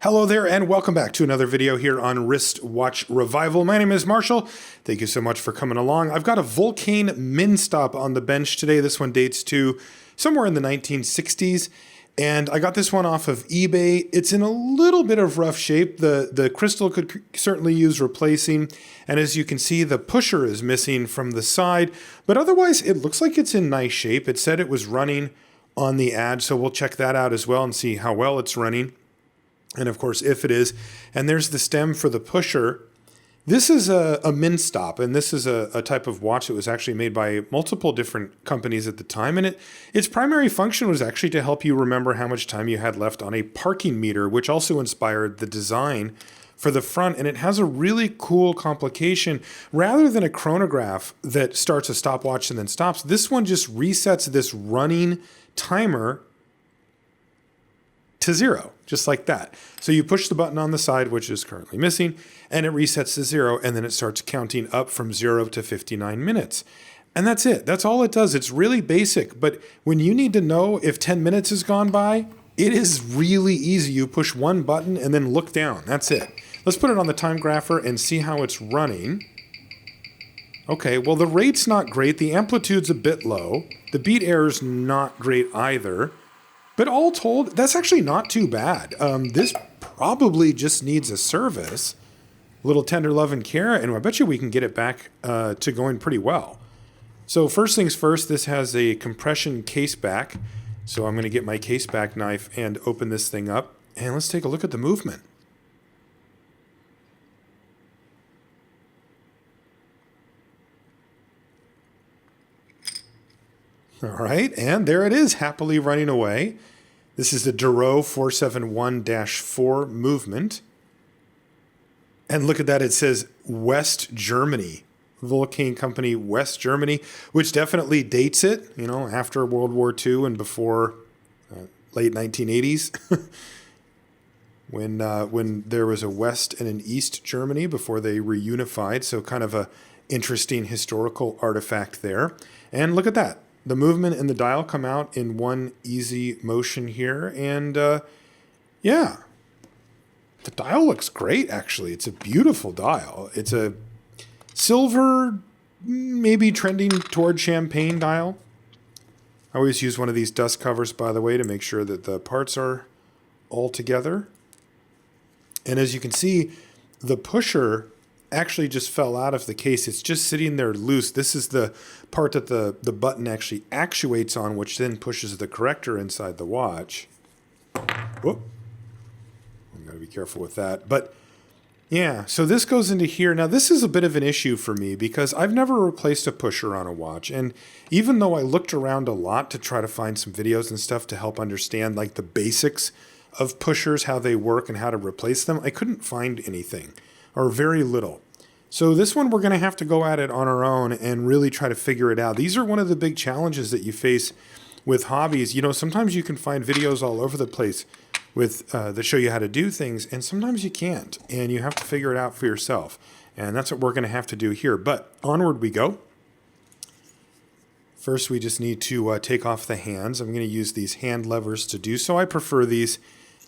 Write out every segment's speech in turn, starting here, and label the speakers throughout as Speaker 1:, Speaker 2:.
Speaker 1: Hello there and welcome back to another video here on Wristwatch Revival. My name is Marshall. Thank you so much for coming along. I've got a Vulcain Minstop on the bench today. This one dates to somewhere in the 1960s. And I got this one off of eBay. It's in a little bit of rough shape. The crystal could certainly use replacing. And as you can see, the pusher is missing from the side. But otherwise, it looks like it's in nice shape. It said it was running on the ad, so we'll check that out as well and see how well it's running. And of course, if it is. And there's the stem for the pusher. This is a Minstop, and this is a type of watch that was actually made by multiple different companies at the time. And its primary function was actually to help you remember how much time you had left on a parking meter, which also inspired the design for the front. And it has a really cool complication. Rather than a chronograph that starts a stopwatch and then stops, this one just resets this running timer to zero, just like that. So you push the button on the side, which is currently missing, and it resets to zero, and then it starts counting up from 0 to 59 minutes. And that's it. That's all it does. It's really basic, but when you need to know if 10 minutes has gone by, it is really easy. You push one button and then look down. That's it. Let's put it on the time grapher and see how it's running. Okay, well, the rate's not great. The amplitude's a bit low. The beat error's not great either. But all told, that's actually not too bad. This probably just needs a service, a little tender love and care, and I bet you we can get it back to going pretty well. So first things first, this has a compression case back. So I'm going to get my case back knife and open this thing up, and let's take a look at the movement. All right, and there it is, happily running away. This is the Duro 471-4 movement. And look at that, it says West Germany, Vulcain Company, West Germany, which definitely dates it, you know, after World War II and before late 1980s, when there was a West and an East Germany before they reunified. So kind of a interesting historical artifact there. And look at that. The movement and the dial come out in one easy motion here. And yeah, the dial looks great, actually. It's a beautiful dial. It's a silver, maybe trending toward champagne dial. I always use one of these dust covers, by the way, to make sure that the parts are all together. And as you can see, the pusher actually just fell out of the case. It's just sitting there loose. This is the part that the button actually actuates on, which then pushes the corrector inside the watch. Whoop. I'm going to be careful with that. But yeah, so this goes into here. Now, this is a bit of an issue for me because I've never replaced a pusher on a watch. And even though I looked around a lot to try to find some videos and stuff to help understand like the basics of pushers, how they work and how to replace them, I couldn't find anything, or very little. So this one, we're going to have to go at it on our own and really try to figure it out. These are one of the big challenges that you face with hobbies. You know, sometimes you can find videos all over the place with that show you how to do things, and sometimes you can't, and you have to figure it out for yourself. And that's what we're going to have to do here. But onward we go. First, we just need to take off the hands. I'm going to use these hand levers to do so. I prefer these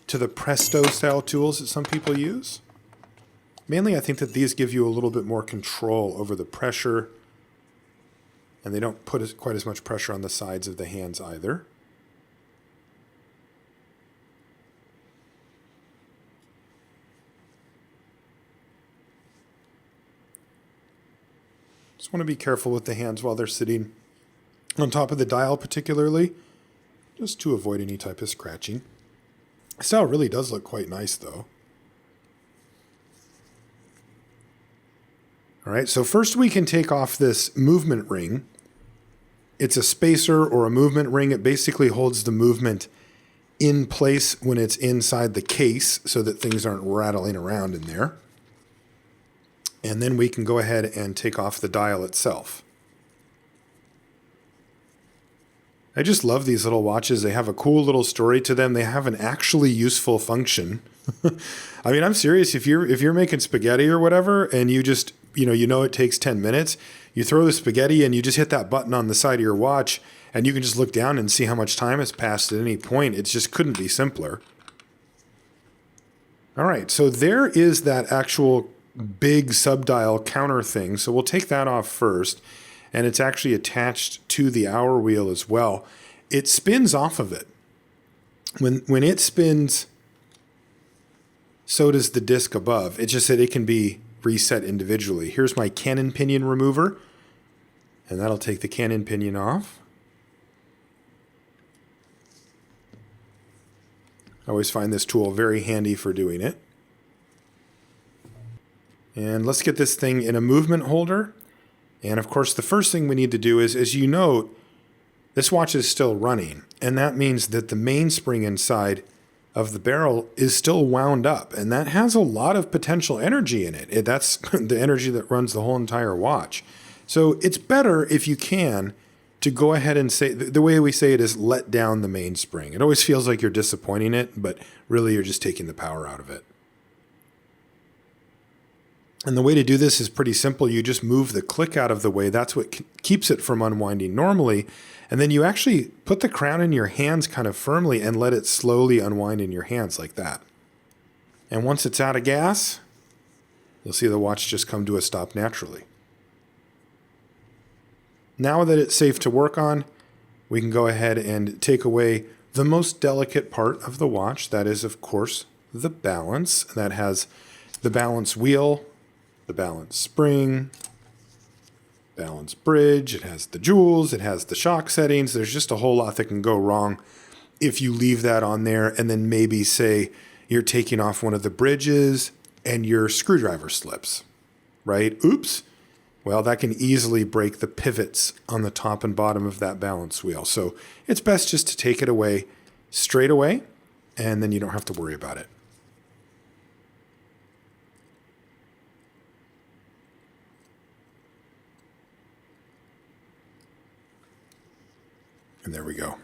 Speaker 1: to the Presto style tools that some people use. Mainly, I think that these give you a little bit more control over the pressure, and they don't put quite as much pressure on the sides of the hands either. Just want to be careful with the hands while they're sitting on top of the dial particularly, just to avoid any type of scratching. This dial really does look quite nice though. All right, so first we can take off this movement ring. It's a spacer or a movement ring. It basically holds the movement in place when it's inside the case so that things aren't rattling around in there. And then we can go ahead and take off the dial itself. I just love these little watches. They have a cool little story to them. They have an actually useful function. I mean, I'm serious. If you're making spaghetti or whatever, and you just, you know it takes 10 minutes, you throw the spaghetti and you just hit that button on the side of your watch, and you can just look down and see how much time has passed at any point. It just couldn't be simpler. All right, so there is that actual big subdial counter thing. So we'll take that off first, and it's actually attached to the hour wheel as well. It spins off of it. When it spins, so does the disc above. It's just that it can be reset individually. Here's my canon pinion remover, and that'll take the canon pinion off. I always find this tool very handy for doing it. And let's get this thing in a movement holder. And of course, the first thing we need to do is, as you note, this watch is still running. And that means that the mainspring inside of the barrel is still wound up. And that has a lot of potential energy in it. That's the energy that runs the whole entire watch. So it's better if you can to go ahead and say, the way we say it is let down the mainspring. It always feels like you're disappointing it, but really you're just taking the power out of it. And the way to do this is pretty simple. You just move the click out of the way. That's what keeps it from unwinding normally. And then you actually put the crown in your hands kind of firmly and let it slowly unwind in your hands like that. And once it's out of gas, you'll see the watch just come to a stop naturally. Now that it's safe to work on, we can go ahead and take away the most delicate part of the watch. That is, of course, the balance. That has the balance wheel, the balance spring, balance bridge. It has the jewels. It has the shock settings. There's just a whole lot that can go wrong if you leave that on there and then maybe say you're taking off one of the bridges and your screwdriver slips, right? Oops. Well, that can easily break the pivots on the top and bottom of that balance wheel. So it's best just to take it away straight away, and then you don't have to worry about it. And there we go.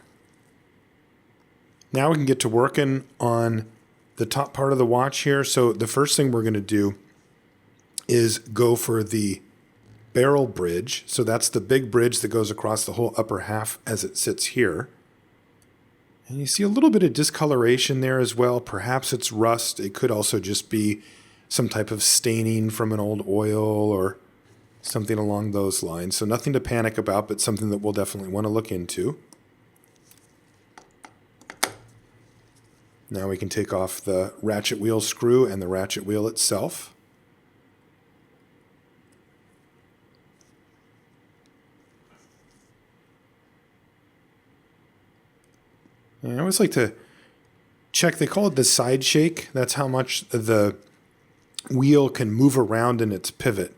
Speaker 1: Now we can get to working on the top part of the watch here. So the first thing we're going to do is go for the barrel bridge. So that's the big bridge that goes across the whole upper half as it sits here. And you see a little bit of discoloration there as well. Perhaps it's rust. It could also just be some type of staining from an old oil or something along those lines. So nothing to panic about, but something that we'll definitely want to look into. Now we can take off the ratchet wheel screw and the ratchet wheel itself. And I always like to check, they call it the side shake. That's how much the wheel can move around in its pivot.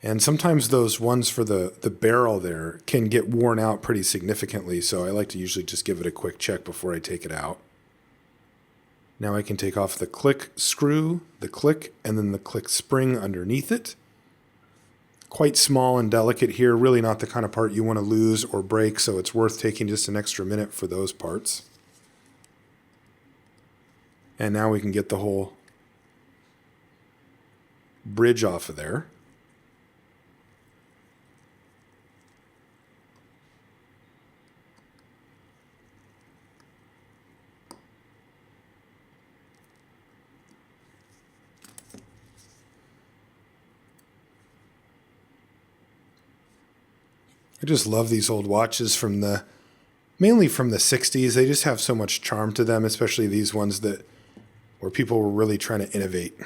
Speaker 1: And sometimes those ones for the barrel there can get worn out pretty significantly. So I like to usually just give it a quick check before I take it out. Now I can take off the click screw, the click, and then the click spring underneath it. Quite small and delicate here, really not the kind of part you want to lose or break, so it's worth taking just an extra minute for those parts. And now we can get the whole bridge off of there. I just love these old watches mainly from the 60s. They just have so much charm to them, especially these ones where people were really trying to innovate.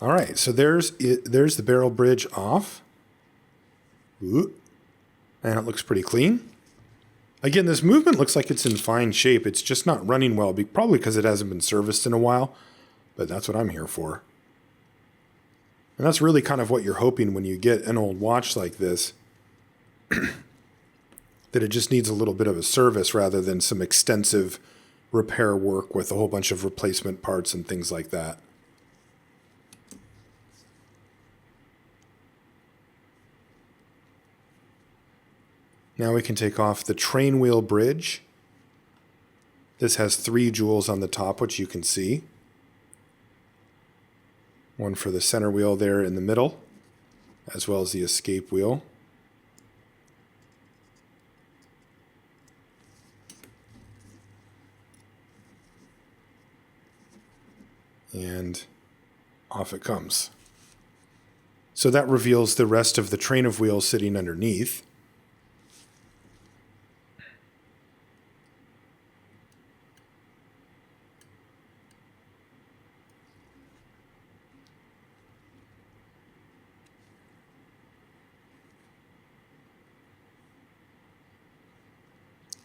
Speaker 1: All right, so there's the barrel bridge off. Ooh, and it looks pretty clean. Again, this movement looks like it's in fine shape. It's just not running well, probably because it hasn't been serviced in a while. But that's what I'm here for. And that's really kind of what you're hoping when you get an old watch like this, that it just needs a little bit of a service rather than some extensive repair work with a whole bunch of replacement parts and things like that. Now we can take off the train wheel bridge. This has 3 jewels on the top, which you can see. One for the center wheel there in the middle, as well as the escape wheel. And off it comes. So that reveals the rest of the train of wheels sitting underneath.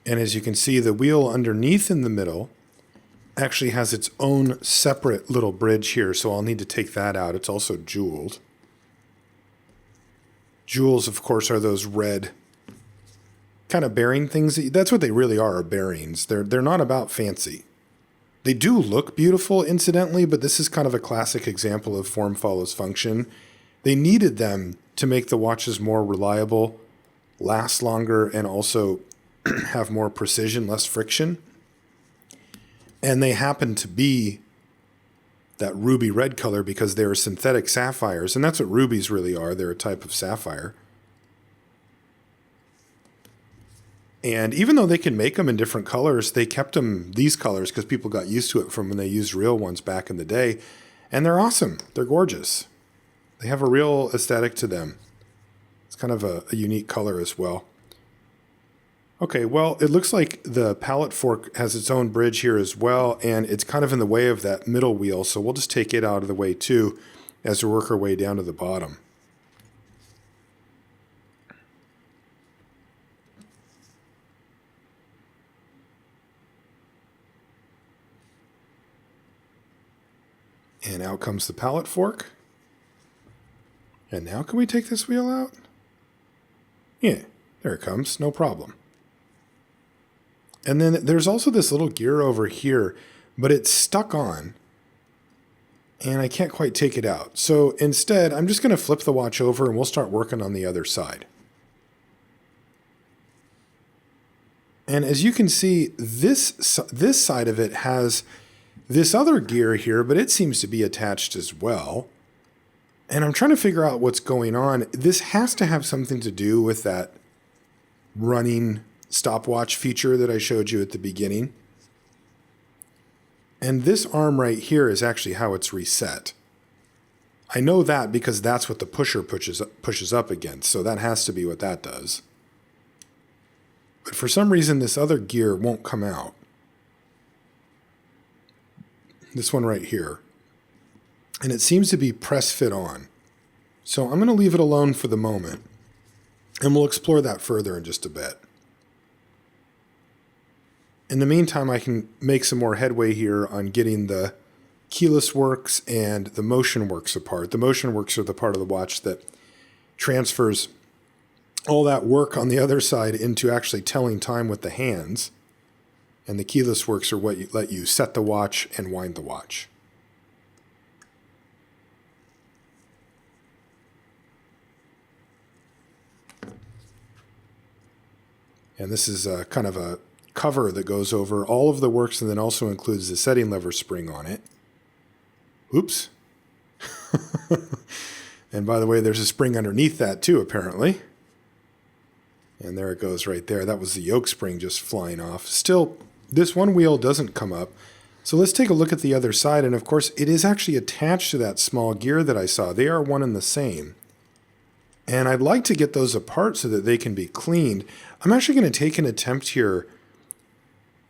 Speaker 1: And as you can see, the wheel underneath in the middle actually has its own separate little bridge here, so I'll need to take that out. It's also jeweled. Jewels, of course, are those red kind of bearing things. That's what they really are bearings. They're not about fancy. They do look beautiful, incidentally, but this is kind of a classic example of form follows function. They needed them to make the watches more reliable, last longer, and also have more precision, less friction. And they happen to be that ruby red color because they're synthetic sapphires, and that's what rubies really are. They're a type of sapphire. And even though they can make them in different colors, they kept them these colors because people got used to it from when they used real ones back in the day. And they're awesome. They're gorgeous. They have a real aesthetic to them. It's kind of a unique color as well. Okay, well, it looks like the pallet fork has its own bridge here as well, and it's kind of in the way of that middle wheel, so we'll just take it out of the way too as we work our way down to the bottom. And out comes the pallet fork. And now can we take this wheel out? Yeah, there it comes, no problem. And then there's also this little gear over here, but it's stuck on, and I can't quite take it out. So instead, I'm just going to flip the watch over, and we'll start working on the other side. And as you can see, this side of it has this other gear here, but it seems to be attached as well. And I'm trying to figure out what's going on. This has to have something to do with that running stopwatch feature that I showed you at the beginning. And this arm right here is actually how it's reset. I know that because that's what the pusher pushes up against, so that has to be what that does. But for some reason, this other gear won't come out. This one right here. And it seems to be press fit on. So I'm going to leave it alone for the moment, and we'll explore that further in just a bit. In the meantime, I can make some more headway here on getting the keyless works and the motion works apart. The motion works are the part of the watch that transfers all that work on the other side into actually telling time with the hands. And the keyless works are what let you set the watch and wind the watch. And this is kind of a cover that goes over all of the works and then also includes the setting lever spring on it. Oops. And by the way, there's a spring underneath that too, apparently. And there it goes right there. That was the yoke spring just flying off. Still, this one wheel doesn't come up. So let's take a look at the other side. And of course, it is actually attached to that small gear that I saw. They are one and the same. And I'd like to get those apart so that they can be cleaned. I'm actually going to take an attempt here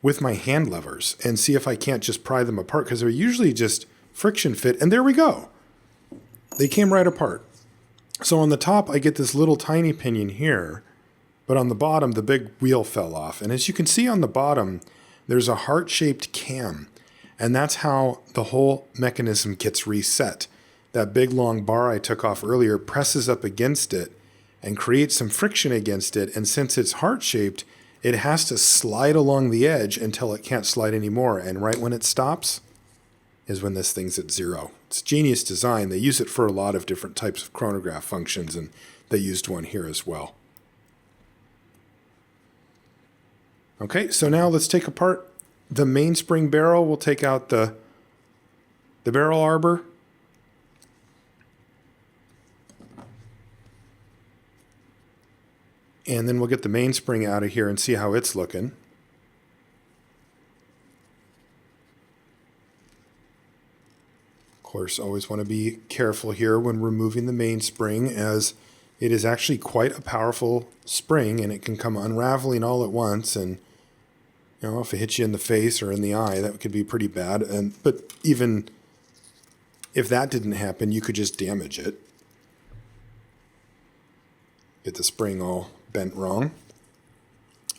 Speaker 1: with my hand levers and see if I can't just pry them apart, because they're usually just friction fit. And there we go. They came right apart. So on the top, I get this little tiny pinion here, but on the bottom, the big wheel fell off. And as you can see on the bottom, there's a heart-shaped cam, and that's how the whole mechanism gets reset. That big long bar I took off earlier presses up against it and creates some friction against it, and since it's heart-shaped, it has to slide along the edge until it can't slide anymore, and right when it stops is when this thing's at zero. It's genius design. They use it for a lot of different types of chronograph functions, and they used one here as well. Okay, so now let's take apart the mainspring barrel. We'll take out the barrel arbor. And then we'll get the mainspring out of here and see how it's looking. course, always want to be careful here when removing the mainspring, as it is actually quite a powerful spring and it can come unraveling all at once. And, you know, if it hits you in the face or in the eye, that could be pretty bad. But even if that didn't happen, you could just damage it. Get the spring all bent wrong.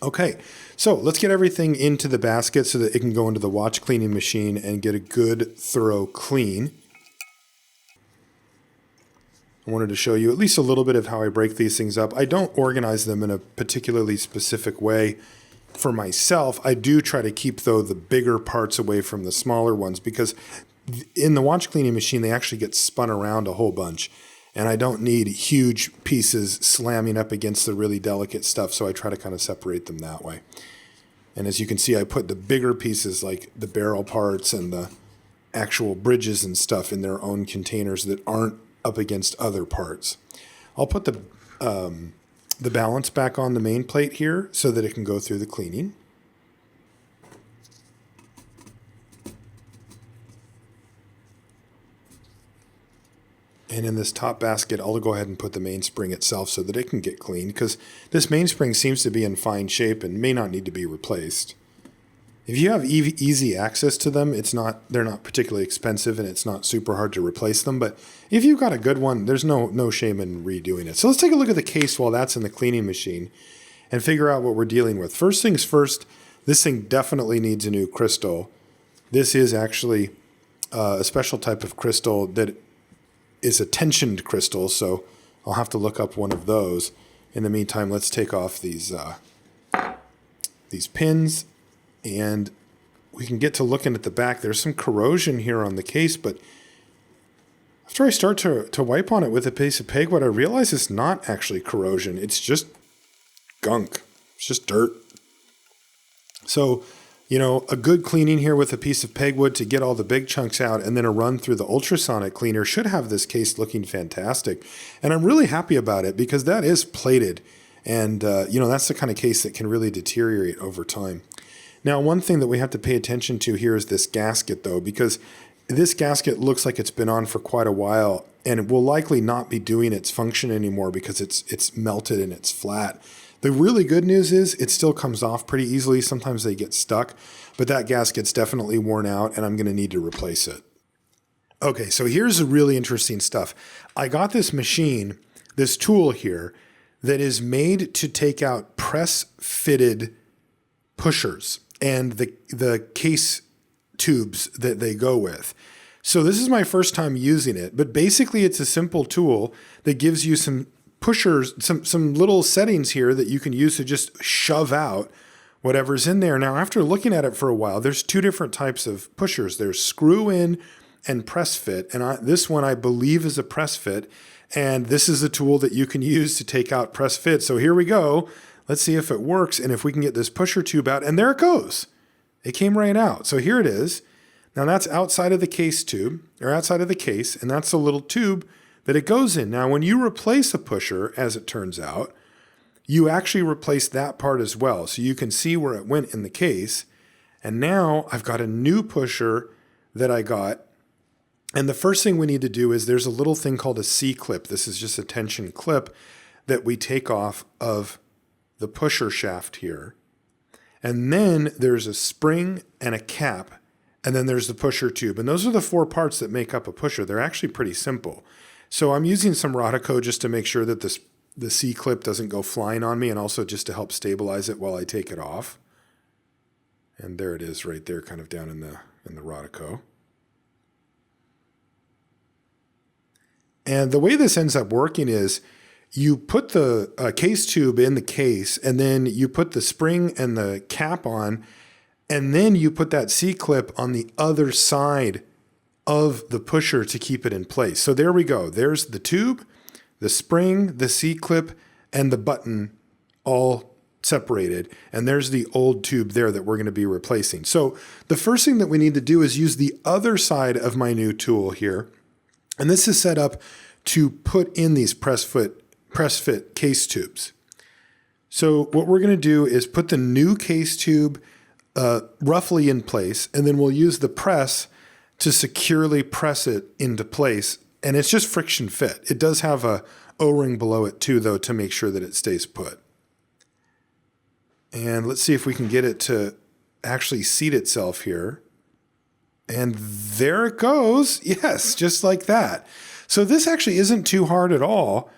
Speaker 1: Okay, so let's get everything into the basket so that it can go into the watch cleaning machine and get a good, thorough clean. I wanted to show you at least a little bit of how I break these things up. I don't organize them in a particularly specific way for myself. I do try to keep, though, the bigger parts away from the smaller ones, because in the watch cleaning machine, they actually get spun around a whole bunch. And I don't need huge pieces slamming up against the really delicate stuff, so I try to kind of separate them that way. And as you can see, I put the bigger pieces, like the barrel parts and the actual bridges and stuff, in their own containers that aren't up against other parts. I'll put the balance back on the main plate here so that it can go through the cleaning. And in this top basket, I'll go ahead and put the mainspring itself so that it can get cleaned, because this mainspring seems to be in fine shape and may not need to be replaced. If you have easy access to them, they're not particularly expensive and it's not super hard to replace them. But if you've got a good one, there's no shame in redoing it. So let's take a look at the case while that's in the cleaning machine and figure out what we're dealing with. First things first, this thing definitely needs a new crystal. This is actually a special type of crystal that is a tensioned crystal, so I'll have to look up one of those. In the meantime, let's take off these pins, and we can get to looking at the back. There's some corrosion here on the case, but after I start to wipe on it with a piece of pegwood, I realize it's not actually corrosion. It's just gunk. It's just dirt. So, you know, a good cleaning here with a piece of pegwood to get all the big chunks out, and then a run through the ultrasonic cleaner should have this case looking fantastic. And I'm really happy about it because that is plated. And, you know, that's the kind of case that can really deteriorate over time. Now, one thing that we have to pay attention to here is this gasket, though, because this gasket looks like it's been on for quite a while, and it will likely not be doing its function anymore because it's melted and it's flat. The really good news is it still comes off pretty easily. Sometimes they get stuck, but that gasket's definitely worn out and I'm going to need to replace it. Okay, so here's the really interesting stuff. I got this machine, this tool here, that is made to take out press-fitted pushers and the case tubes that they go with. So this is my first time using it, but basically it's a simple tool that gives you some pushers, some little settings here that you can use to just shove out whatever's in there. Now, after looking at it for a while, there's two different types of pushers. There's screw in and press fit. And this one I believe is a press fit. And this is a tool that you can use to take out press fit. So here we go. Let's see if it works and if we can get this pusher tube out. And there it goes. It came right out. So here it is. Now that's outside of the case tube, or outside of the case, and that's a little tube that it goes in. Now, when you replace a pusher, as it turns out, you actually replace that part as well. So you can see where it went in the case. And now I've got a new pusher that I got. And the first thing we need to do is there's a little thing called a C-clip. This is just a tension clip that we take off of the pusher shaft here. And then there's a spring and a cap. And then there's the pusher tube. And those are the four parts that make up a pusher. They're actually pretty simple. So I'm using some Rodico just to make sure that the C-clip doesn't go flying on me, and also just to help stabilize it while I take it off. And there it is right there, kind of down in the Rodico. And the way this ends up working is you put the case tube in the case, and then you put the spring and the cap on, and then you put that C-clip on the other side of the pusher to keep it in place. So there we go. There's the tube, the spring, the C-clip, and the button all separated. And there's the old tube there that we're going to be replacing. So the first thing that we need to do is use the other side of my new tool here. And this is set up to put in these press fit case tubes. So what we're going to do is put the new case tube roughly in place, and then we'll use the press to securely press it into place. And it's just friction fit. It does have a O-ring below it too, though, to make sure that it stays put. And let's see if we can get it to actually seat itself here. And there it goes. Yes, just like that. So this actually isn't too hard at all.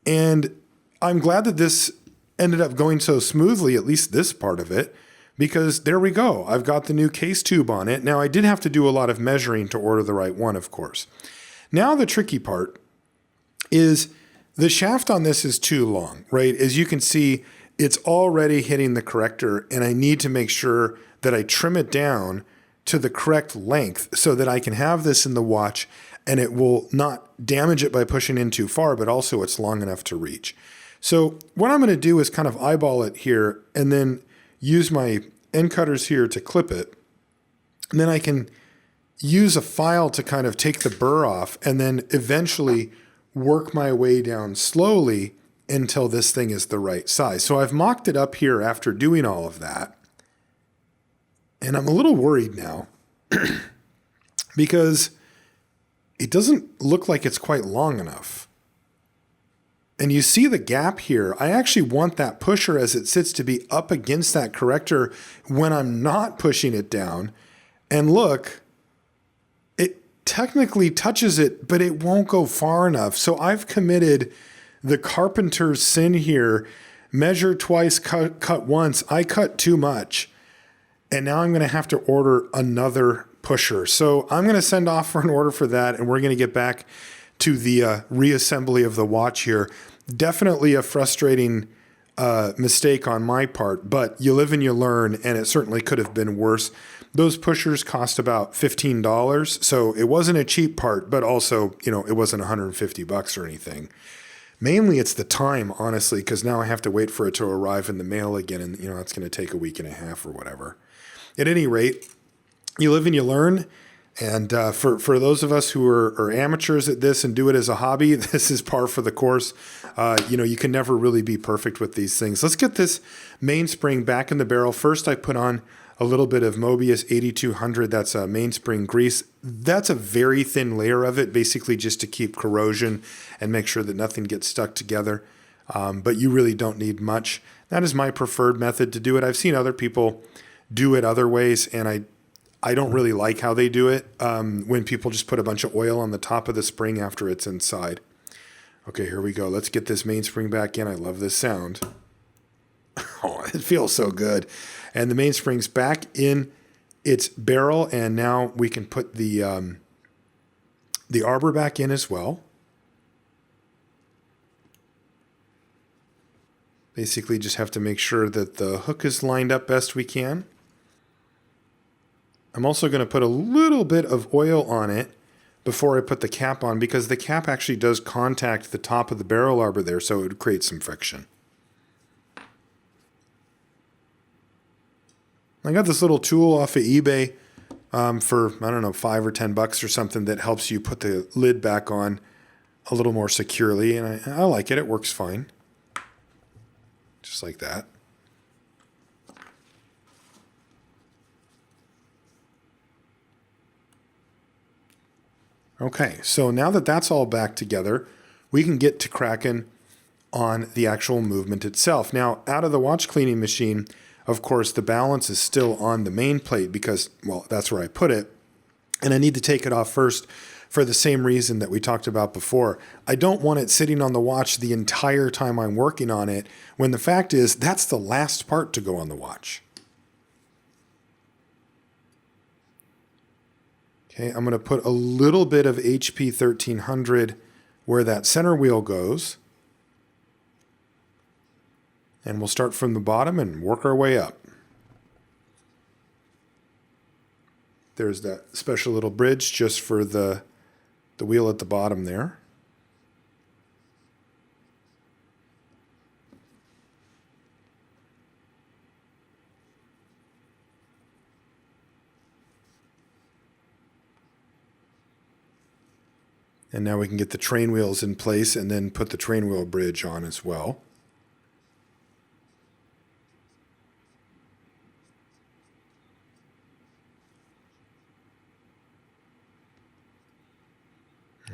Speaker 1: And I'm glad that this ended up going so smoothly, at least this part of it, because there we go. I've got the new case tube on it. Now, I did have to do a lot of measuring to order the right one, of course. Now, the tricky part is the shaft on this is too long, right? As you can see, it's already hitting the corrector, and I need to make sure that I trim it down to the correct length so that I can have this in the watch and it will not damage it by pushing in too far, but also it's long enough to reach. So what I'm going to do is kind of eyeball it here and then use my end cutters here to clip it. And then I can use a file to kind of take the burr off and then eventually work my way down slowly until this thing is the right size. So I've mocked it up here after doing all of that. And I'm a little worried now because it doesn't look like it's quite long enough. And you see the gap here. I actually want that pusher as it sits to be up against that corrector when I'm not pushing it down. And look, it technically touches it, but it won't go far enough. So I've committed the carpenter's sin here. Measure twice, cut once. I cut too much. And now I'm going to have to order another pusher. So I'm going to send off for an order for that, and we're going to get back to the reassembly of the watch here. Definitely a frustrating mistake on my part, but you live and you learn, and it certainly could have been worse. Those pushers cost about $15, so it wasn't a cheap part, but also, it wasn't $150 or anything. Mainly it's the time, honestly, because now I have to wait for it to arrive in the mail again, and it's going to take a week and a half or whatever. At any rate, you live and you learn. And for those of us who are amateurs at this and do it as a hobby, this is par for the course. You can never really be perfect with these things. Let's get this mainspring back in the barrel. First, I put on a little bit of Mobius 8200. That's a mainspring grease. That's a very thin layer of it, basically just to keep corrosion and make sure that nothing gets stuck together. But you really don't need much. That is my preferred method to do it. I've seen other people do it other ways, and I don't really like how they do it when people just put a bunch of oil on the top of the spring after it's inside. Okay, here we go. Let's get this mainspring back in. I love this sound. Oh, it feels so good. And the mainspring's back in its barrel, and now we can put the arbor back in as well. Basically just have to make sure that the hook is lined up best we can. I'm also going to put a little bit of oil on it before I put the cap on, because the cap actually does contact the top of the barrel arbor there, so it would create some friction. I got this little tool off of eBay for, I don't know, $5 or $10 or something that helps you put the lid back on a little more securely, and I like it. It works fine. Just like that. Okay, so now that that's all back together, we can get to cracking on the actual movement itself. Now, out of the watch cleaning machine, of course, the balance is still on the main plate because, well, that's where I put it. And I need to take it off first for the same reason that we talked about before. I don't want it sitting on the watch the entire time I'm working on it, when the fact is that's the last part to go on the watch. Okay, I'm going to put a little bit of HP 1300 where that center wheel goes. And we'll start from the bottom and work our way up. There's that special little bridge just for the wheel at the bottom there. And now we can get the train wheels in place and then put the train wheel bridge on as well.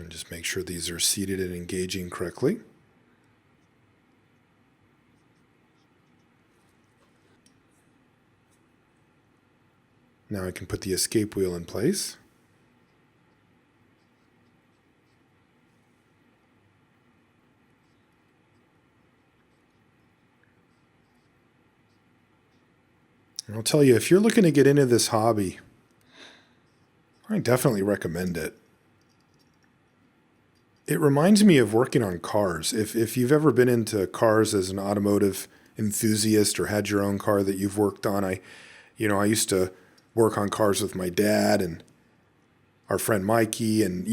Speaker 1: And just make sure these are seated and engaging correctly. Now I can put the escape wheel in place. And I'll tell you, if you're looking to get into this hobby, I definitely recommend it. It reminds me of working on cars. If you've ever been into cars as an automotive enthusiast or had your own car that you've worked on, I used to work on cars with my dad and our friend Mikey, and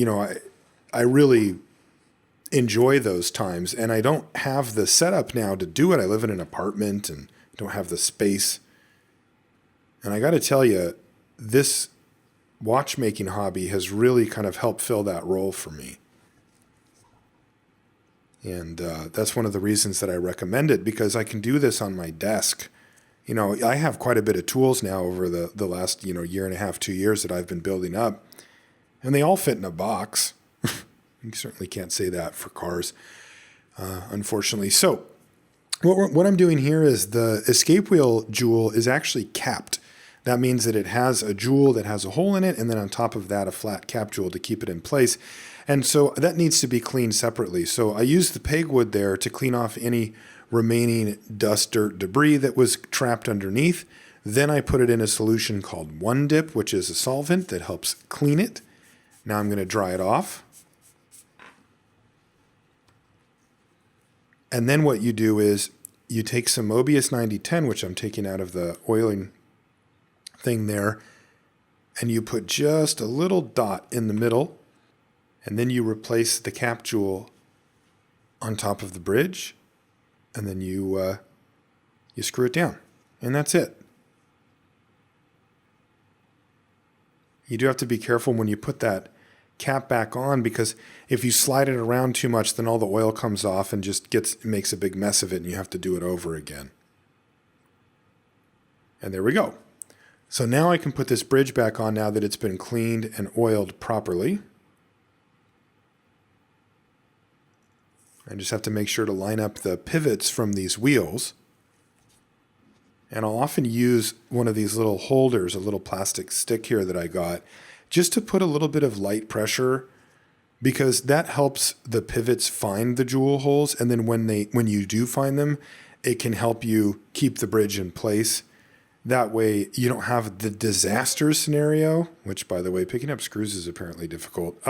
Speaker 1: I really enjoy those times. And I don't have the setup now to do it. I live in an apartment and don't have the space. And I got to tell you, this watchmaking hobby has really kind of helped fill that role for me. And that's one of the reasons that I recommend it, because I can do this on my desk. I have quite a bit of tools now over the last, year and a half, 2 years that I've been building up, and they all fit in a box. You certainly can't say that for cars, unfortunately. So what I'm doing here is the escape wheel jewel is actually capped. That means that it has a jewel that has a hole in it, and then on top of that, a flat cap jewel to keep it in place. And so that needs to be cleaned separately. So I used the pegwood there to clean off any remaining dust, dirt, debris that was trapped underneath. Then I put it in a solution called One Dip, which is a solvent that helps clean it. Now I'm going to dry it off. And then what you do is you take some Mobius 9010, which I'm taking out of the oiling thing there, and you put just a little dot in the middle, and then you replace the cap jewel on top of the bridge, and then you screw it down, and that's it. You do have to be careful when you put that cap back on, because if you slide it around too much, then all the oil comes off and just makes a big mess of it, and you have to do it over again. And there we go. So now I can put this bridge back on now that it's been cleaned and oiled properly. I just have to make sure to line up the pivots from these wheels. And I'll often use one of these little holders, a little plastic stick here that I got, just to put a little bit of light pressure, because that helps the pivots find the jewel holes. And then when you do find them, it can help you keep the bridge in place. That way you don't have the disaster scenario, which, by the way, picking up screws is apparently difficult,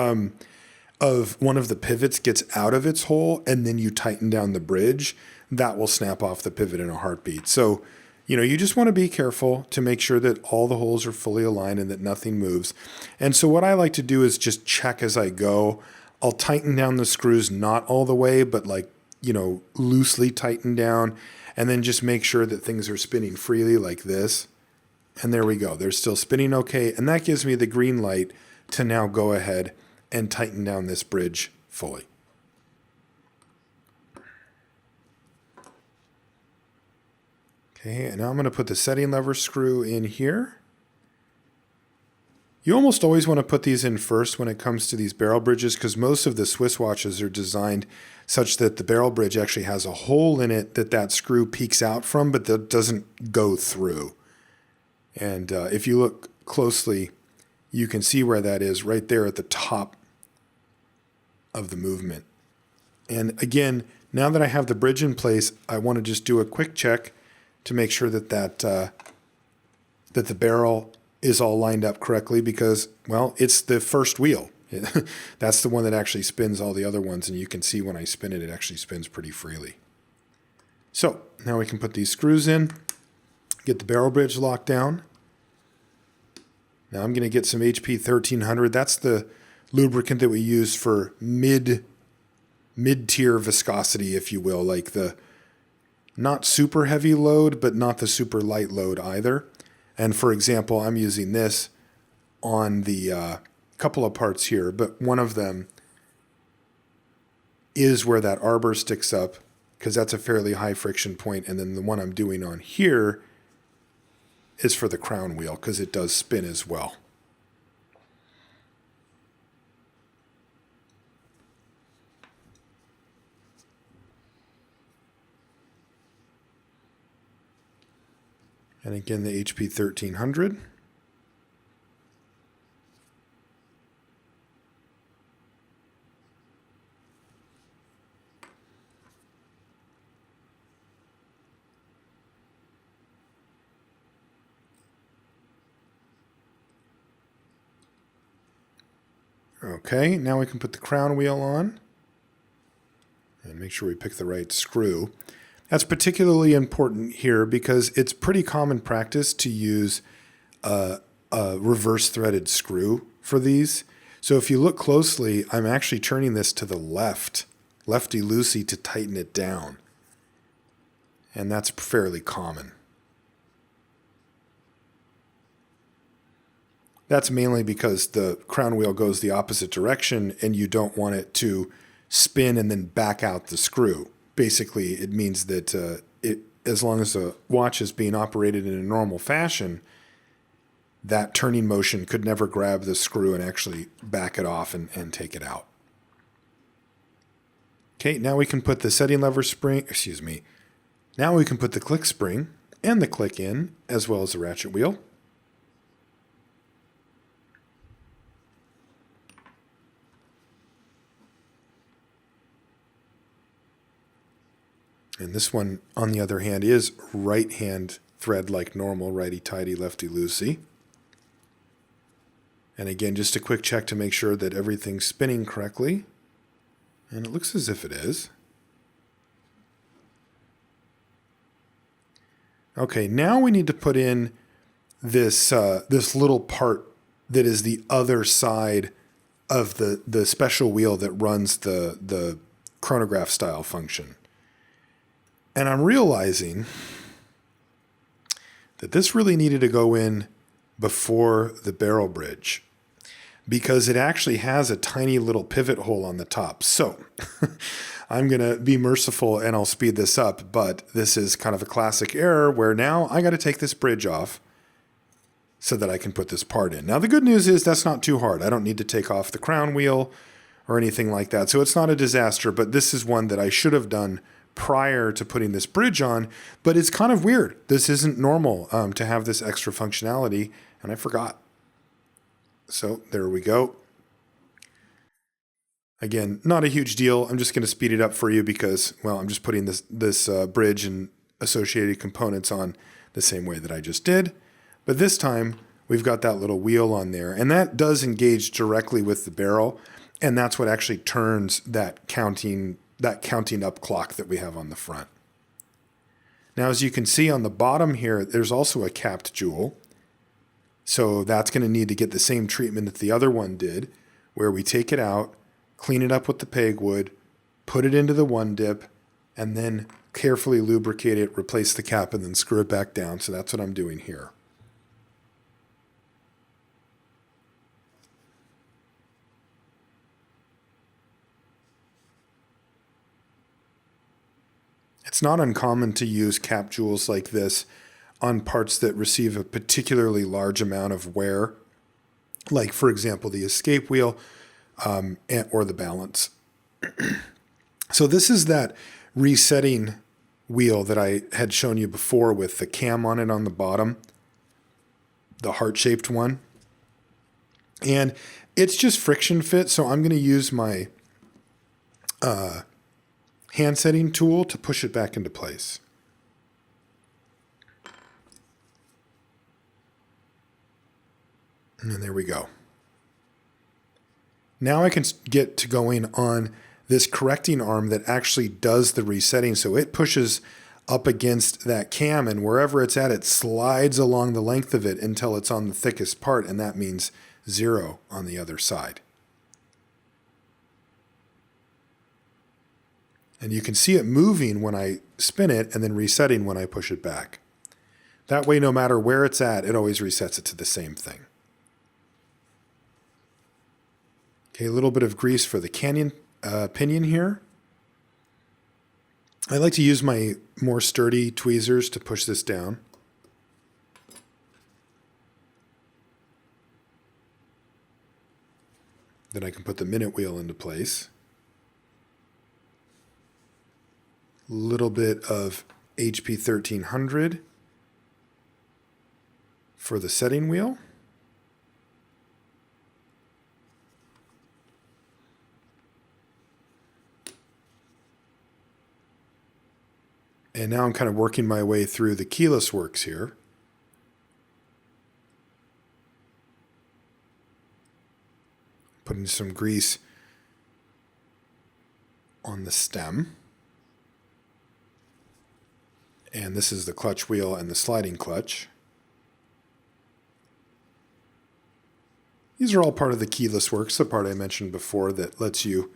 Speaker 1: of one of the pivots gets out of its hole and then you tighten down the bridge. That will snap off the pivot in a heartbeat. So, you just want to be careful to make sure that all the holes are fully aligned and that nothing moves. And so what I like to do is just check as I go. I'll tighten down the screws, not all the way, but loosely tighten down, and then just make sure that things are spinning freely like this. And there we go. They're still spinning okay. And that gives me the green light to now go ahead and tighten down this bridge fully. Okay, and now I'm going to put the setting lever screw in here. You almost always want to put these in first when it comes to these barrel bridges, because most of the Swiss watches are designed such that the barrel bridge actually has a hole in it that screw peeks out from, but that doesn't go through. And if you look closely, you can see where that is right there at the top of the movement. And again, now that I have the bridge in place, I want to just do a quick check to make sure that the barrel is all lined up correctly, because, well, it's the first wheel. That's the one that actually spins all the other ones, and you can see when I spin it, it actually spins pretty freely. So now we can put these screws in, get the barrel bridge locked down. Now I'm going to get some HP 1300. That's the lubricant that we use for mid-tier viscosity, if you will, like the not super heavy load, but not the super light load either. And for example, I'm using this on the couple of parts here, but one of them is where that arbor sticks up, because that's a fairly high friction point. And then the one I'm doing on here is for the crown wheel, because it does spin as well. And again, the HP 1300. Okay, now we can put the crown wheel on and make sure we pick the right screw. That's particularly important here because it's pretty common practice to use a reverse threaded screw for these. So if you look closely, I'm actually turning this to the left, lefty-loosey, to tighten it down. And that's fairly common. That's mainly because the crown wheel goes the opposite direction and you don't want it to spin and then back out the screw. Basically, it means that as long as the watch is being operated in a normal fashion, that turning motion could never grab the screw and actually back it off and take it out. Okay, now we can put the setting lever spring, now we can put the click spring and the click in, as well as the ratchet wheel. And this one, on the other hand, is right hand thread like normal, righty-tighty, lefty-loosey. And again, just a quick check to make sure that everything's spinning correctly. And it looks as if it is. Okay, now we need to put in this little part that is the other side of the special wheel that runs the chronograph style function. And I'm realizing that this really needed to go in before the barrel bridge because it actually has a tiny little pivot hole on the top. So I'm going to be merciful and I'll speed this up, but this is kind of a classic error where now I got to take this bridge off so that I can put this part in. Now the good news is that's not too hard. I don't need to take off the crown wheel or anything like that. So it's not a disaster, but this is one that I should have done prior to putting this bridge on, but it's kind of weird. This isn't normal to have this extra functionality, and I forgot. So there we go. Again, not a huge deal. I'm just going to speed it up for you because, well, I'm just putting this bridge and associated components on the same way that I just did. But this time, we've got that little wheel on there, and that does engage directly with the barrel, and that's what actually turns that counting up clock that we have on the front. Now, as you can see on the bottom here, there's also a capped jewel. So that's going to need to get the same treatment that the other one did, where we take it out, clean it up with the pegwood, put it into the one dip, and then carefully lubricate it, replace the cap, and then screw it back down. So that's what I'm doing here. It's not uncommon to use cap jewels like this on parts that receive a particularly large amount of wear, like, for example, the escape wheel or the balance. So this is that resetting wheel that I had shown you before with the cam on it on the bottom, the heart-shaped one. And it's just friction fit, so I'm going to use my hand setting tool to push it back into place. And then there we go. Now I can get to going on this correcting arm that actually does the resetting. So it pushes up against that cam, and wherever it's at, it slides along the length of it until it's on the thickest part, and that means 0 on the other side. And you can see it moving when I spin it and then resetting when I push it back. That way, no matter where it's at, it always resets it to the same thing. Okay, a little bit of grease for the pinion here. I like to use my more sturdy tweezers to push this down. Then I can put the minute wheel into place. Little bit of HP 1300. for the setting wheel. And now I'm kind of working my way through the keyless works here. Putting some grease on the stem. And this is the clutch wheel and the sliding clutch. These are all part of the keyless works, the part I mentioned before that lets you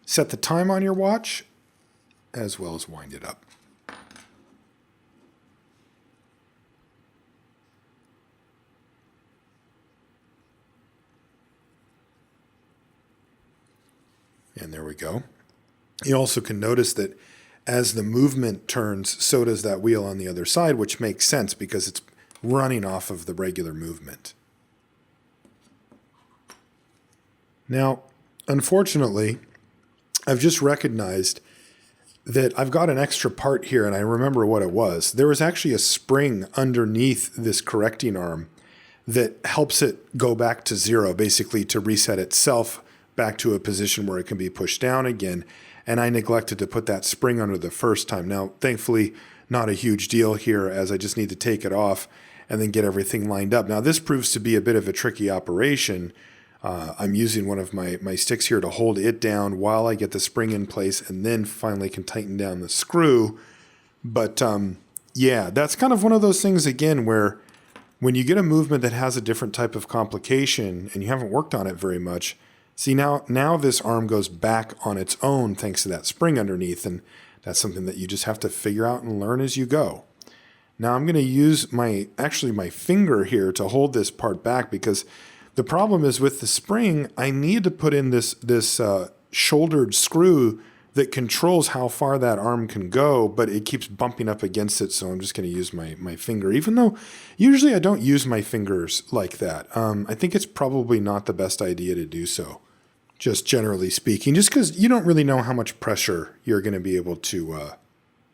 Speaker 1: set the time on your watch as well as wind it up. And there we go. You also can notice that as the movement turns, so does that wheel on the other side, which makes sense because it's running off of the regular movement. Now, unfortunately, I've just recognized that I've got an extra part here, and I remember what it was. There was actually a spring underneath this correcting arm that helps it go back to zero, basically to reset itself back to a position where it can be pushed down again. And I neglected to put that spring under the first time. Now, thankfully, not a huge deal here, as I just need to take it off and then get everything lined up. Now, this proves to be a bit of a tricky operation. I'm using one of my sticks here to hold it down while I get the spring in place and then finally can tighten down the screw. But yeah, that's kind of one of those things, again, where when you get a movement that has a different type of complication and you haven't worked on it very much, see, now this arm goes back on its own thanks to that spring underneath, and that's something that you just have to figure out and learn as you go. Now I'm going to use my finger here to hold this part back, because the problem is with the spring, I need to put in this shouldered screw that controls how far that arm can go, but it keeps bumping up against it, so I'm just going to use my finger, even though usually I don't use my fingers like that. I think it's probably not the best idea to do so, just generally speaking, just because you don't really know how much pressure you're going to be able to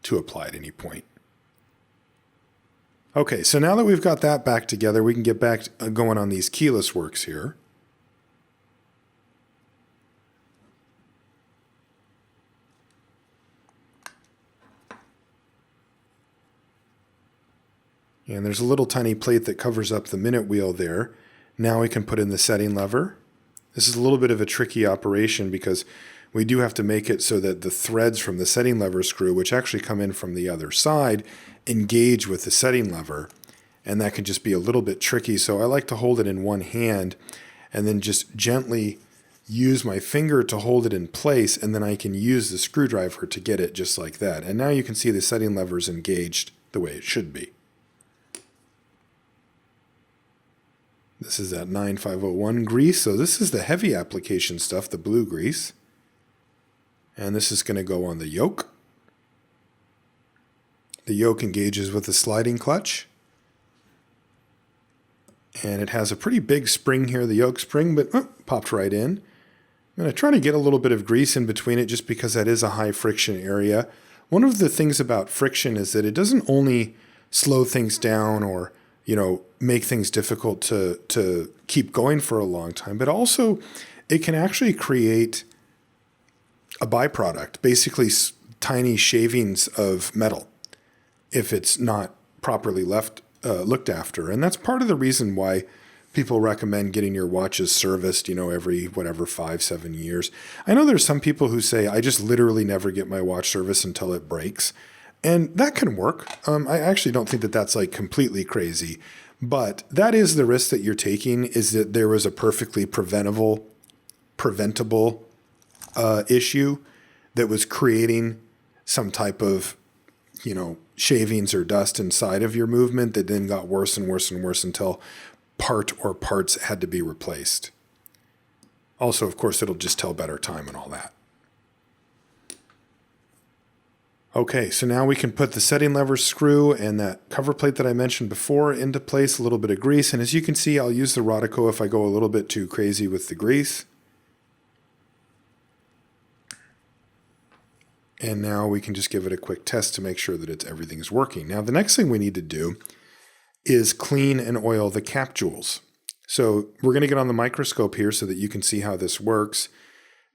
Speaker 1: apply at any point. Okay, so now that we've got that back together, we can get back going on these keyless works here. And there's a little tiny plate that covers up the minute wheel there. Now we can put in the setting lever. This is a little bit of a tricky operation because we do have to make it so that the threads from the setting lever screw, which actually come in from the other side, engage with the setting lever. And that can just be a little bit tricky. So I like to hold it in one hand and then just gently use my finger to hold it in place, and then I can use the screwdriver to get it just like that. And now you can see the setting lever is engaged the way it should be. This is that 9501 grease, so this is the heavy application stuff, the blue grease. And this is going to go on the yoke. The yoke engages with the sliding clutch. And it has a pretty big spring here, the yoke spring, but popped right in. I'm going to try to get a little bit of grease in between it just because that is a high friction area. One of the things about friction is that it doesn't only slow things down or make things difficult to keep going for a long time, but also it can actually create a byproduct, basically tiny shavings of metal, if it's not properly looked after. And that's part of the reason why people recommend getting your watches serviced, every 5-7 years. I know there's some people who say, I just literally never get my watch serviced until it breaks. And that can work. I actually don't think that that's completely crazy, but that is the risk that you're taking, is that there was a perfectly preventable issue that was creating some type of, shavings or dust inside of your movement that then got worse and worse and worse until part or parts had to be replaced. Also, of course, it'll just tell better time and all that. Okay, so now we can put the setting lever screw and that cover plate that I mentioned before into place, a little bit of grease. And as you can see, I'll use the Rodico if I go a little bit too crazy with the grease. And now we can just give it a quick test to make sure that everything's working. Now, the next thing we need to do is clean and oil the cap jewels. So we're going to get on the microscope here so that you can see how this works.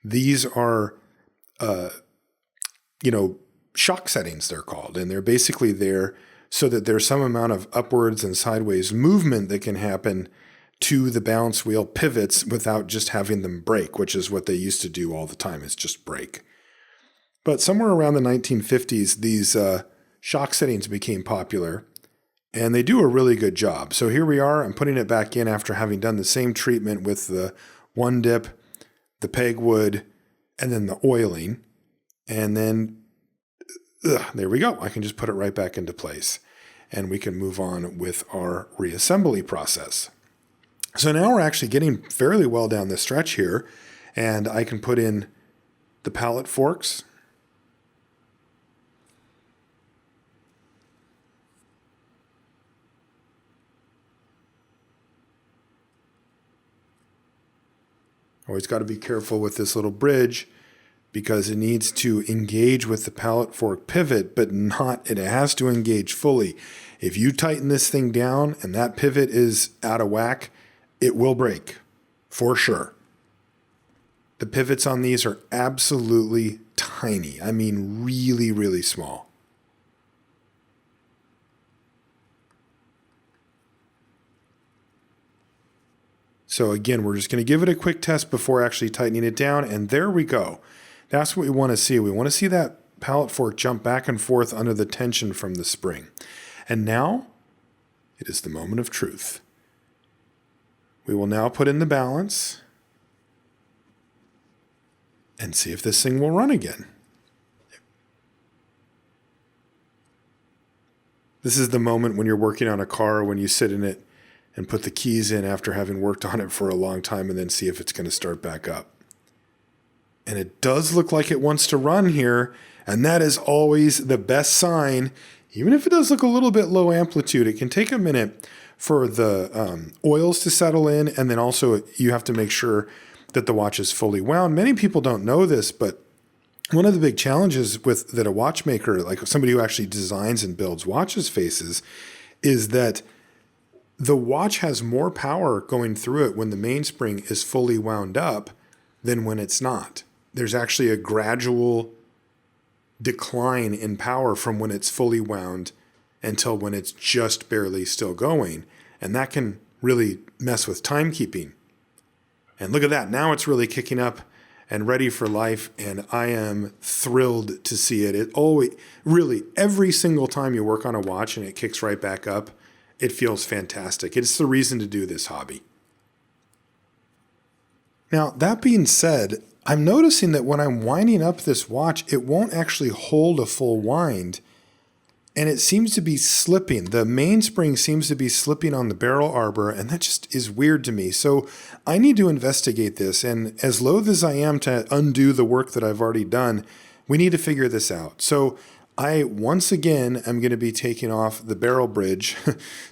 Speaker 1: These are, shock settings, they're called, and they're basically there so that there's some amount of upwards and sideways movement that can happen to the balance wheel pivots without just having them break, which is what they used to do all the time, is just break. But somewhere around the 1950s, these shock settings became popular, and they do a really good job. So here we are. I'm putting it back in after having done the same treatment with the one dip, the pegwood, and then the oiling. And then there we go. I can just put it right back into place, and we can move on with our reassembly process. So now we're actually getting fairly well down the stretch here, and I can put in the pallet forks. Always got to be careful with this little bridge because it needs to engage with the pallet fork pivot, but it has to engage fully. If you tighten this thing down and that pivot is out of whack, it will break for sure. The pivots on these are absolutely tiny. I mean, really, really small. So again, we're just going to give it a quick test before actually tightening it down. And there we go. That's what we want to see. We want to see that pallet fork jump back and forth under the tension from the spring. And now it is the moment of truth. We will now put in the balance and see if this thing will run again. This is the moment when you're working on a car, when you sit in it and put the keys in after having worked on it for a long time and then see if it's going to start back up. And it does look like it wants to run here, and that is always the best sign. Even if it does look a little bit low amplitude, it can take a minute for the oils to settle in, and then also you have to make sure that the watch is fully wound. Many people don't know this, but one of the big challenges that a watchmaker, like somebody who actually designs and builds watches, faces is that the watch has more power going through it when the mainspring is fully wound up than when it's not. There's actually a gradual decline in power from when it's fully wound until when it's just barely still going. And that can really mess with timekeeping. And look at that. Now it's really kicking up and ready for life. And I am thrilled to see it. It always, really, every single time you work on a watch and it kicks right back up, it feels fantastic. It's the reason to do this hobby. Now, that being said, I'm noticing that when I'm winding up this watch, it won't actually hold a full wind, and it seems to be slipping. The mainspring seems to be slipping on the barrel arbor, and that just is weird to me. So I need to investigate this, and as loath as I am to undo the work that I've already done, we need to figure this out. So I, once again, am going to be taking off the barrel bridge.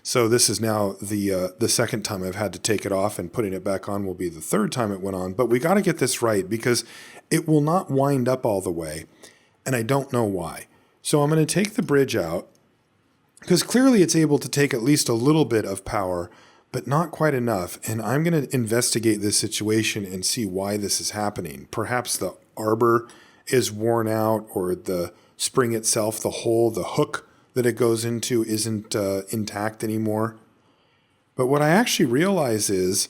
Speaker 1: So this is now the second time I've had to take it off, and putting it back on will be the third time it went on. But we got to get this right because it will not wind up all the way, and I don't know why. So I'm going to take the bridge out because clearly it's able to take at least a little bit of power, but not quite enough. And I'm going to investigate this situation and see why this is happening. Perhaps the arbor is worn out, or the spring itself, the hook that it goes into isn't intact anymore. But what I actually realize is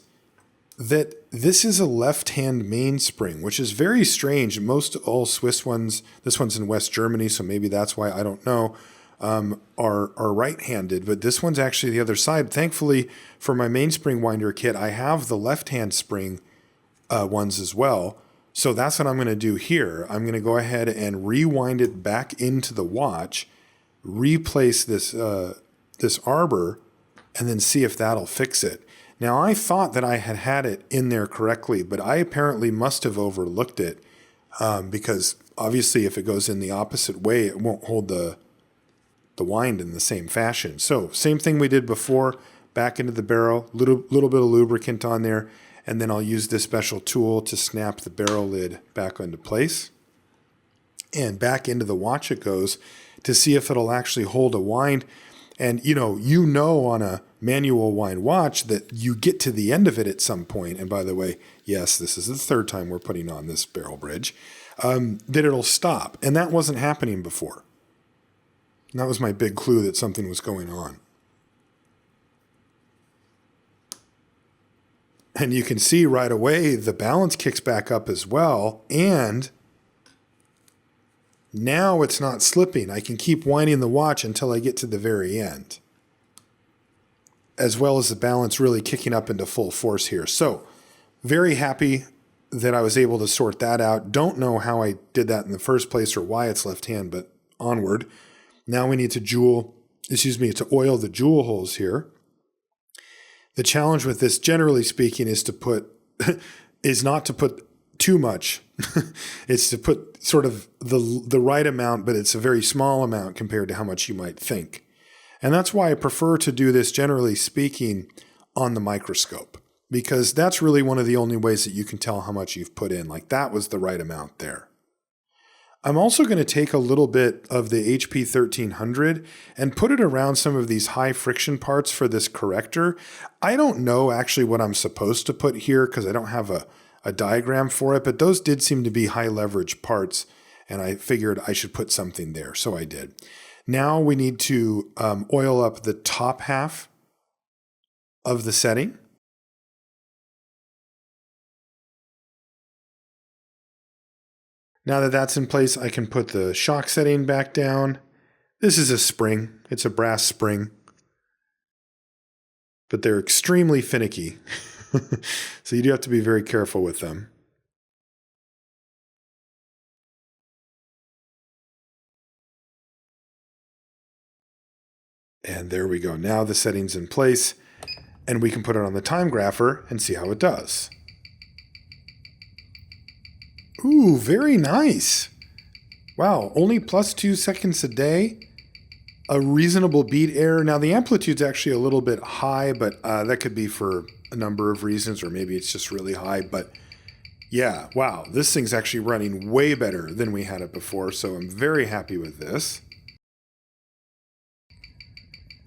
Speaker 1: that this is a left-hand mainspring, which is very strange. Most all Swiss ones, this one's in West Germany, so maybe that's why, I don't know, are right-handed. But this one's actually the other side. Thankfully, for my mainspring winder kit, I have the left-hand spring ones as well. So that's what I'm going to do here. I'm going to go ahead and rewind it back into the watch, replace this arbor, and then see if that'll fix it. Now, I thought that I had it in there correctly, but I apparently must have overlooked it because obviously if it goes in the opposite way, it won't hold the wind in the same fashion. So same thing we did before, back into the barrel, little bit of lubricant on there, and then I'll use this special tool to snap the barrel lid back into place. And back into the watch it goes to see if it'll actually hold a wind. And you know on a manual wind watch that you get to the end of it at some point. And by the way, yes, this is the third time we're putting on this barrel bridge, that it'll stop. And that wasn't happening before. And that was my big clue that something was going on. And you can see right away the balance kicks back up as well. And now it's not slipping. I can keep winding the watch until I get to the very end, as well as the balance really kicking up into full force here. So very happy that I was able to sort that out. Don't know how I did that in the first place or why it's left hand, but onward. Now we need to oil the jewel holes here. The challenge with this, generally speaking, is not to put too much. It's to put sort of the right amount, but it's a very small amount compared to how much you might think. And that's why I prefer to do this, generally speaking, on the microscope, because that's really one of the only ways that you can tell how much you've put in. Like that was the right amount there. I'm also going to take a little bit of the HP 1300 and put it around some of these high friction parts for this corrector. I don't know actually what I'm supposed to put here because I don't have a diagram for it, but those did seem to be high leverage parts, and I figured I should put something there, so I did. Now we need to oil up the top half of the setting. Now that that's in place, I can put the shock setting back down. This is a spring. It's a brass spring. But they're extremely finicky. So you do have to be very careful with them. And there we go. Now the setting's in place, and we can put it on the time grapher and see how it does. Ooh, very nice. Wow, only +2 seconds a day. A reasonable beat error. Now the amplitude's actually a little bit high, but that could be for a number of reasons, or maybe it's just really high. But yeah, wow, this thing's actually running way better than we had it before, so I'm very happy with this.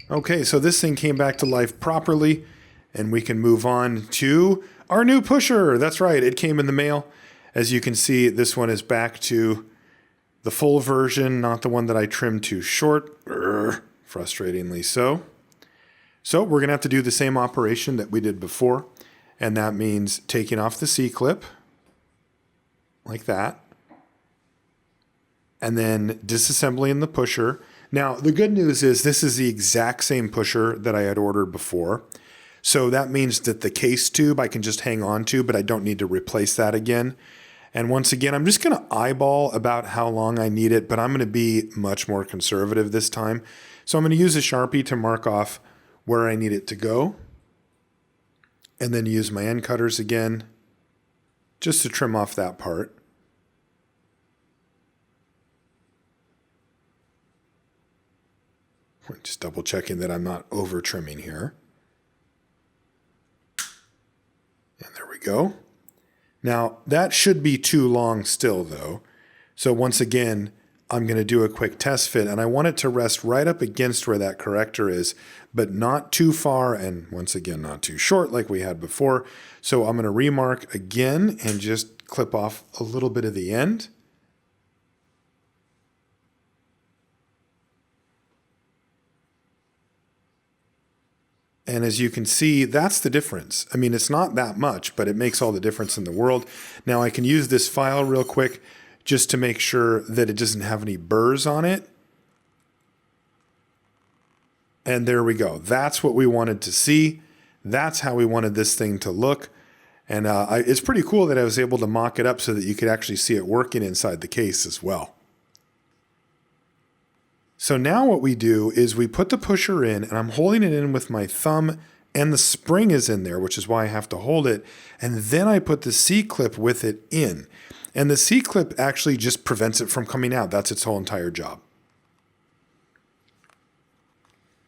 Speaker 1: Okay, so this thing came back to life properly, and we can move on to our new pusher. That's right, it came in the mail. As you can see, this one is back to the full version, not the one that I trimmed too short. Frustratingly so. So we're going to have to do the same operation that we did before, and that means taking off the C-clip, like that, and then disassembling the pusher. Now, the good news is this is the exact same pusher that I had ordered before. So that means that the case tube I can just hang on to, but I don't need to replace that again. And once again, I'm just going to eyeball about how long I need it, but I'm going to be much more conservative this time. So I'm going to use a Sharpie to mark off where I need it to go. And then use my end cutters again, just to trim off that part. Just double checking that I'm not over trimming here. And there we go. Now, that should be too long still, though. So once again, I'm going to do a quick test fit, and I want it to rest right up against where that corrector is, but not too far, and once again, not too short like we had before. So I'm going to remark again and just clip off a little bit of the end. And as you can see, that's the difference. I mean, it's not that much, but it makes all the difference in the world. Now I can use this file real quick just to make sure that it doesn't have any burrs on it. And there we go. That's what we wanted to see. That's how we wanted this thing to look. And it's pretty cool that I was able to mock it up so that you could actually see it working inside the case as well. So now what we do is we put the pusher in, and I'm holding it in with my thumb, and the spring is in there, which is why I have to hold it. And then I put the C-clip with it in. And the C-clip actually just prevents it from coming out. That's its whole entire job.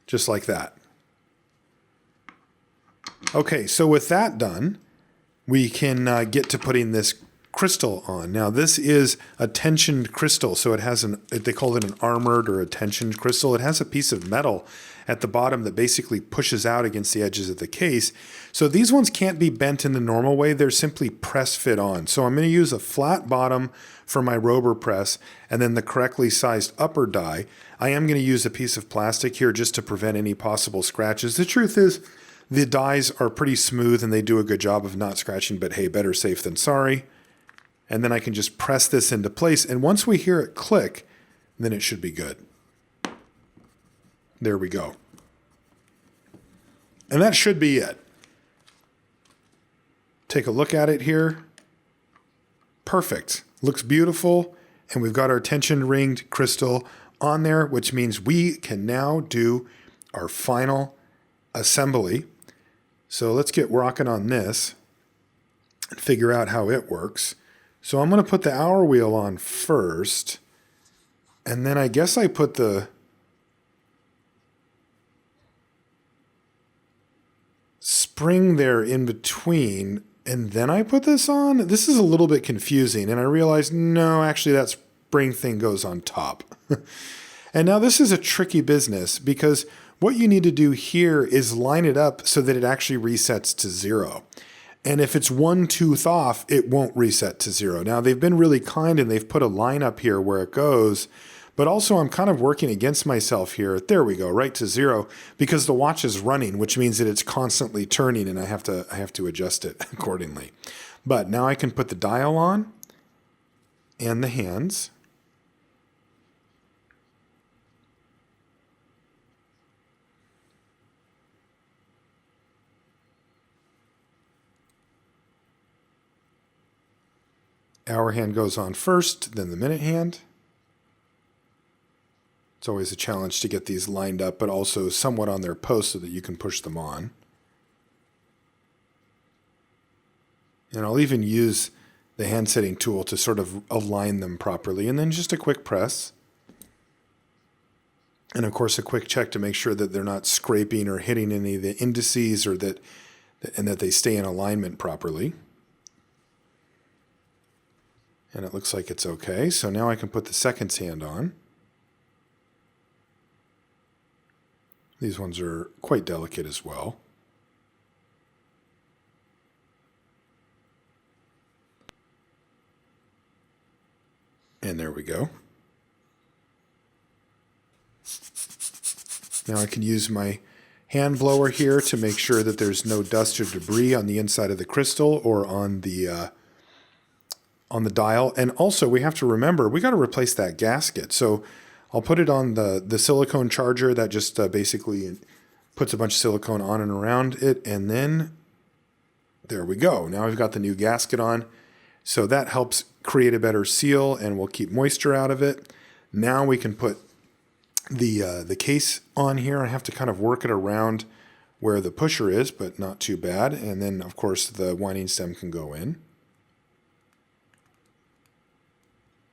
Speaker 1: Just like that. Okay, so with that done, we can get to putting this crystal on. Now this is a tensioned crystal, so it has they call it an armored or a tensioned crystal. It has a piece of metal at the bottom that basically pushes out against the edges of the case. So these ones can't be bent in the normal way. They're simply press fit on. So I'm going to use a flat bottom for my rober press and then the correctly sized upper die. I am going to use a piece of plastic here just to prevent any possible scratches. The truth is the dies are pretty smooth and they do a good job of not scratching, but hey, better safe than sorry. And then I can just press this into place. And once we hear it click, then it should be good. There we go. And that should be it. Take a look at it here. Perfect. Looks beautiful. And we've got our tension ringed crystal on there, which means we can now do our final assembly. So let's get rocking on this and figure out how it works. So I'm going to put the hour wheel on first. And then I guess I put the spring there in between, and then I put this on. This is a little bit confusing, and I realized, no, actually that spring thing goes on top. And now this is a tricky business because what you need to do here is line it up so that it actually resets to 0. And if it's one tooth off, it won't reset to 0. Now they've been really kind and they've put a line up here where it goes, but also I'm kind of working against myself here. There we go, right to 0, because the watch is running, which means that it's constantly turning and I have to adjust it accordingly. But now I can put the dial on and the hands. Hour hand goes on first, then the minute hand. It's always a challenge to get these lined up, but also somewhat on their post so that you can push them on. And I'll even use the hand setting tool to sort of align them properly. And then just a quick press. And of course, a quick check to make sure that they're not scraping or hitting any of the indices or that they stay in alignment properly. And it looks like it's okay. So now I can put the seconds hand on. These ones are quite delicate as well. And there we go. Now I can use my hand blower here to make sure that there's no dust or debris on the inside of the crystal or on the dial. And also we have to remember, we got to replace that gasket. So I'll put it on the silicone charger that just basically puts a bunch of silicone on and around it. And then there we go. Now I've got the new gasket on. So that helps create a better seal and will keep moisture out of it. Now we can put the case on here. I have to kind of work it around where the pusher is, but not too bad. And then of course the winding stem can go in.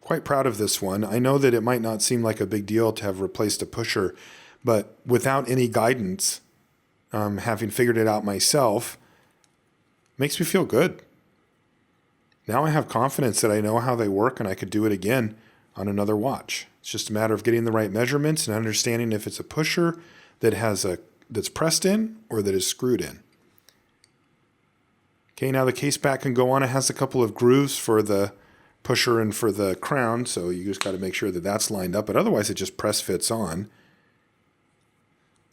Speaker 1: Quite proud of this one. I know that it might not seem like a big deal to have replaced a pusher, but without any guidance, having figured it out myself, makes me feel good. Now I have confidence that I know how they work and I could do it again on another watch. It's just a matter of getting the right measurements and understanding if it's a pusher that's pressed in or that is screwed in. Okay, now the case back can go on. It has a couple of grooves for the pusher and for the crown, so you just got to make sure that that's lined up, but otherwise it just press fits on.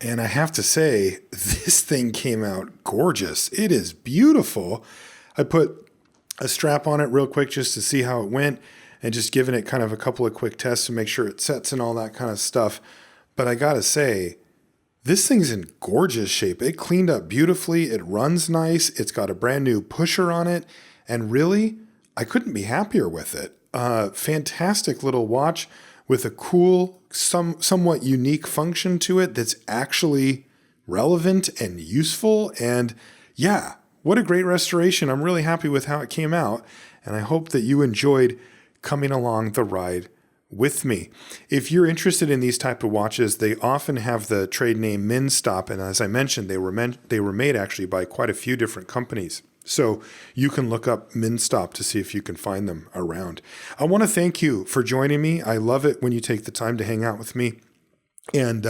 Speaker 1: And I have to say, this thing came out gorgeous. It is beautiful. I put a strap on it real quick just to see how it went and just giving it kind of a couple of quick tests to make sure it sets and all that kind of stuff. But I got to say, this thing's in gorgeous shape. It cleaned up beautifully. It runs nice. It's got a brand new pusher on it. And really, I couldn't be happier with it. Fantastic little watch with a cool, somewhat unique function to it that's actually relevant and useful. And yeah, what a great restoration. I'm really happy with how it came out. And I hope that you enjoyed coming along the ride with me. If you're interested in these type of watches, they often have the trade name Minstop. And as I mentioned, they were made actually by quite a few different companies. So you can look up Minstop to see if you can find them around. I want to thank you for joining me. I love it when you take the time to hang out with me and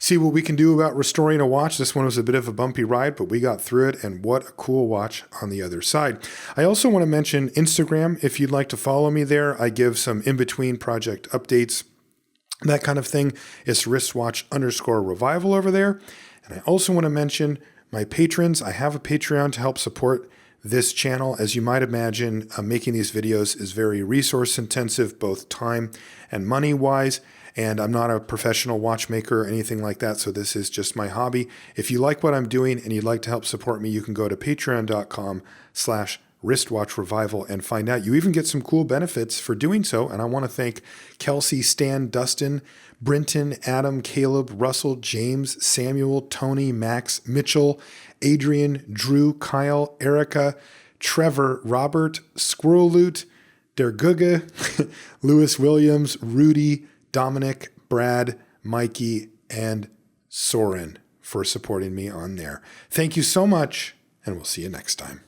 Speaker 1: see what we can do about restoring a watch. This one was a bit of a bumpy ride, but we got through it, and what a cool watch on the other side. I also want to mention Instagram. If you'd like to follow me there, I give some in-between project updates, that kind of thing. It's wristwatch_revival over there. And I also want to mention my patrons. I have a Patreon to help support this channel. As you might imagine, making these videos is very resource intensive, both time and money wise. And I'm not a professional watchmaker or anything like that, so this is just my hobby. If you like what I'm doing and you'd like to help support me, you can go to patreon.com/wristwatchrevival and find out. You even get some cool benefits for doing so. And I want to thank Kelsey, Stan, Dustin, Brenton, Adam, Caleb, Russell, James, Samuel, Tony, Max, Mitchell, Adrian, Drew, Kyle, Erica, Trevor, Robert, Squirrel Loot, Derguga, Lewis Williams, Rudy, Dominic, Brad, Mikey, and Soren for supporting me on there. Thank you so much, and we'll see you next time.